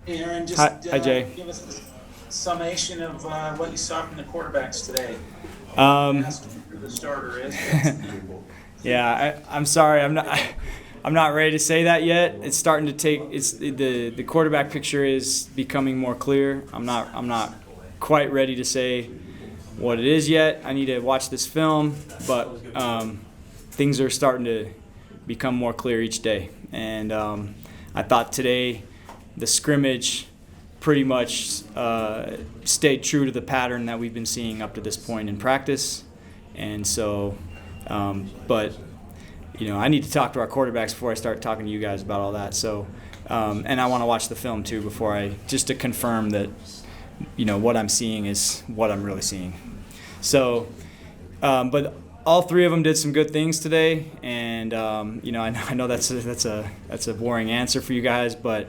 Hey, Aaron, Hi, just hi Jay. give us a summation of what you saw from the quarterbacks today. I know you Um, asked who the starter is, but yeah, I'm sorry. I'm not ready to say that yet. It's starting to take. It's the quarterback picture is becoming more clear. I'm not quite ready to say what it is yet. I need to watch this film, but things are starting to become more clear each day. And I thought today the scrimmage pretty much stayed true to the pattern that we've been seeing up to this point in practice. And so, but I need to talk to our quarterbacks before I start talking to you guys about all that. So, and I want to watch the film too before just to confirm that, what I'm seeing is what I'm really seeing. So, but all three of them did some good things today, and I know that's a boring answer for you guys, but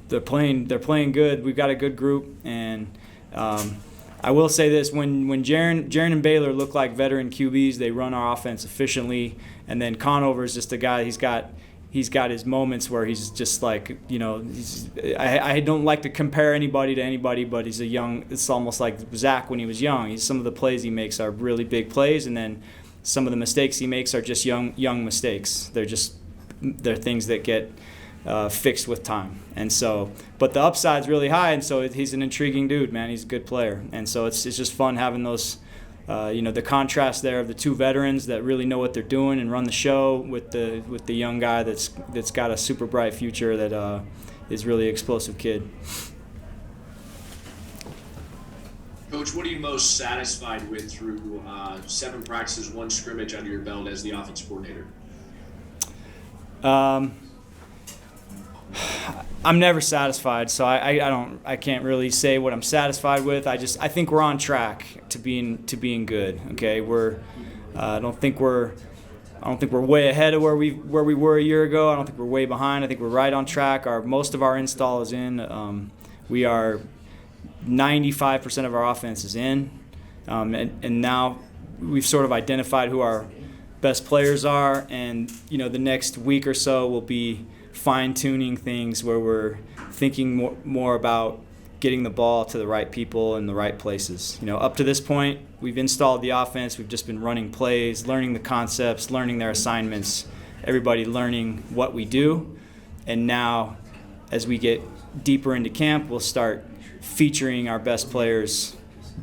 they're playing good. We've got a good group, and I will say this: when Jaron and Baylor look like veteran QBs, they run our offense efficiently, and then Conover is just a guy. He's got his moments where he's just like, I don't like to compare anybody to anybody, but it's almost like Zach when he was young. Some of the plays he makes are really big plays, and then some of the mistakes he makes are just young mistakes. They're things that get fixed with time. And so, but the upside's really high, and so he's an intriguing dude, man. He's a good player. And so it's just fun having those the contrast there of the two veterans that really know what they're doing and run the show with the young guy that's got a super bright future that is really explosive kid. Coach, what are you most satisfied with through 7 practices, 1 scrimmage under your belt as the offensive coordinator? Um, I'm never satisfied, so I can't really say what I'm satisfied with. I think we're on track to being good. Okay, I don't think we're way ahead of where we were a year ago. I don't think we're way behind. I think we're right on track. Most of our install is in. We are 95% of our offense is in, and now we've sort of identified who our best players are, and the next week or so will be fine-tuning things where we're thinking more about getting the ball to the right people in the right places. Up to this point, we've installed the offense. We've just been running plays, learning the concepts, learning their assignments, everybody learning what we do. And now, as we get deeper into camp, we'll start featuring our best players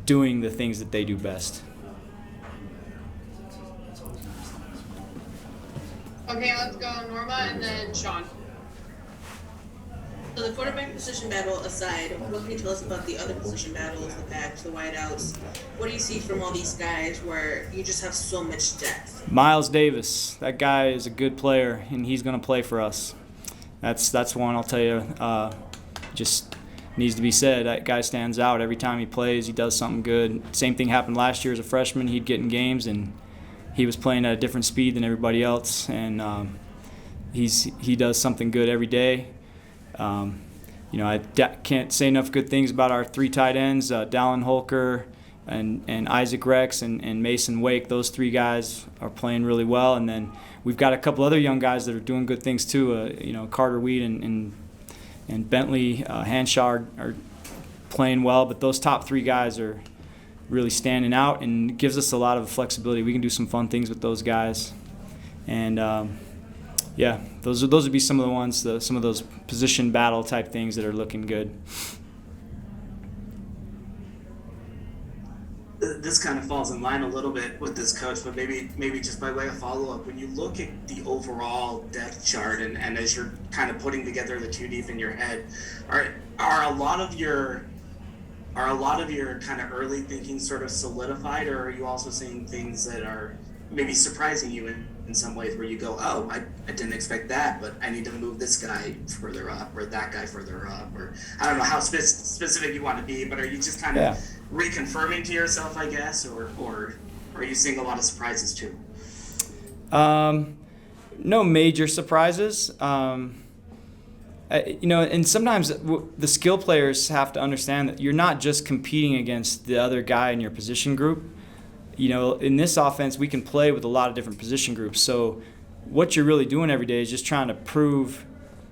doing the things that they do best. Okay, let's go Norma and then Sean. So the quarterback position battle aside, what can you tell us about the other position battles, the backs, the wideouts? What do you see from all these guys where you just have so much depth? Miles Davis, that guy is a good player, and he's going to play for us. That's one I'll tell you. Just needs to be said. That guy stands out every time he plays. He does something good. Same thing happened last year as a freshman. He'd get in games and he was playing at a different speed than everybody else, and he does something good every day. I can't say enough good things about our 3 tight ends, Dallin Holker and Isaac Rex and Mason Wake. Those 3 guys are playing really well, and then we've got a couple other young guys that are doing good things too. Carter Weed and Bentley Hanshaw are playing well, but those top 3 guys are really standing out and gives us a lot of flexibility. We can do some fun things with those guys, and those would be some of the ones, some of those position battle type things that are looking good. This kind of falls in line a little bit with this, coach, but maybe just by way of follow-up, when you look at the overall depth chart and as you're kind of putting together the 2 deep in your head, are a lot of your kind of early thinking sort of solidified, or are you also seeing things that are maybe surprising you in some ways where you go, oh, I didn't expect that, but I need to move this guy further up or that guy further up, or I don't know how specific you want to be, but are you just kind of reconfirming to yourself, I guess, or are you seeing a lot of surprises too? No major surprises. And sometimes the skill players have to understand that you're not just competing against the other guy in your position group. In this offense, we can play with a lot of different position groups. So what you're really doing every day is just trying to prove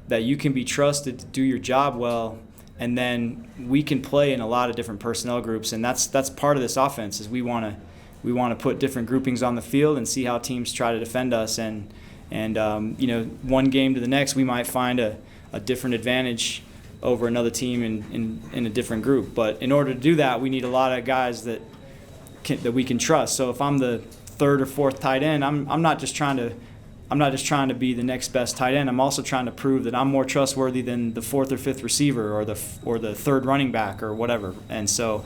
that you can be trusted to do your job well, and then we can play in a lot of different personnel groups, and that's part of this offense. Is we want to put different groupings on the field and see how teams try to defend us, and one game to the next we might find a different advantage over another team in a different group. But in order to do that, we need a lot of guys that we can trust. So if I'm the third or fourth tight end, I'm not just trying to be the next best tight end. I'm also trying to prove that I'm more trustworthy than the fourth or fifth receiver or the third running back or whatever. And so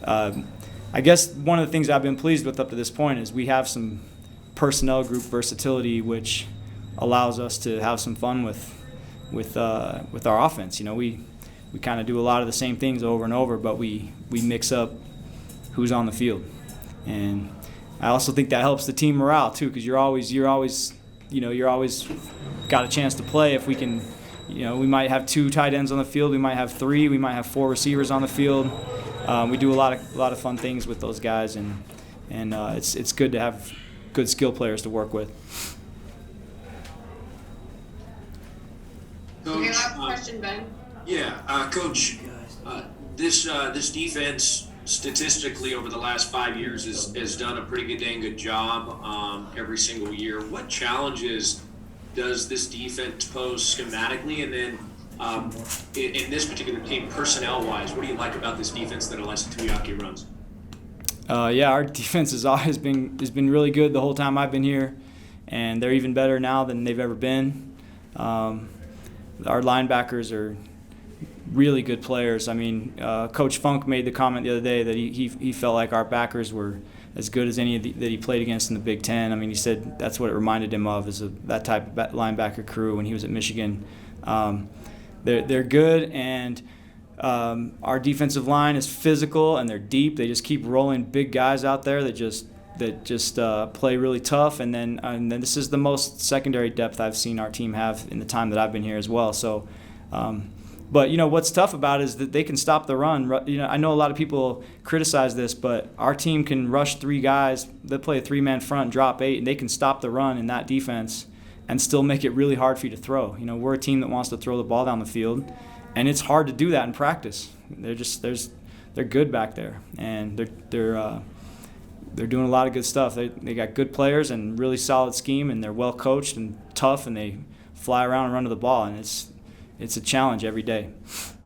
I guess one of the things I've been pleased with up to this point is we have some personnel group versatility, which allows us to have some fun with our offense. We kind of do a lot of the same things over and over, but we mix up who's on the field. And I also think that helps the team morale too, because you're always got a chance to play if we can. We might have 2 tight ends on the field, we might have 3, we might have 4 receivers on the field. We do a lot of fun things with those guys, and it's good to have good skill players to work with. Coach, Okay, last question, Ben. yeah, Coach, this defense statistically over the last 5 years has done a pretty dang good job every single year. What challenges does this defense pose schematically, and then in this particular team, personnel-wise, what do you like about this defense that Alessa Tuiaki runs? Our defense has always been really good the whole time I've been here, and they're even better now than they've ever been. Our linebackers are really good players. I mean, Coach Funk made the comment the other day that he felt like our backers were as good as any that he played against in the Big Ten. I mean, he said that's what it reminded him of, is that type of linebacker crew when he was at Michigan. They're good, and our defensive line is physical and they're deep. They just keep rolling big guys out there that just play really tough. And then this is the most secondary depth I've seen our team have in the time that I've been here as well. So. But what's tough about it is that they can stop the run. I know a lot of people criticize this, but our team can rush 3 guys. They play a 3-man front, drop 8, and they can stop the run in that defense and still make it really hard for you to throw. We're a team that wants to throw the ball down the field, and it's hard to do that in practice. They're good back there, and they're doing a lot of good stuff. They got good players and really solid scheme, and they're well coached and tough, and they fly around and run to the ball, and it's a challenge every day.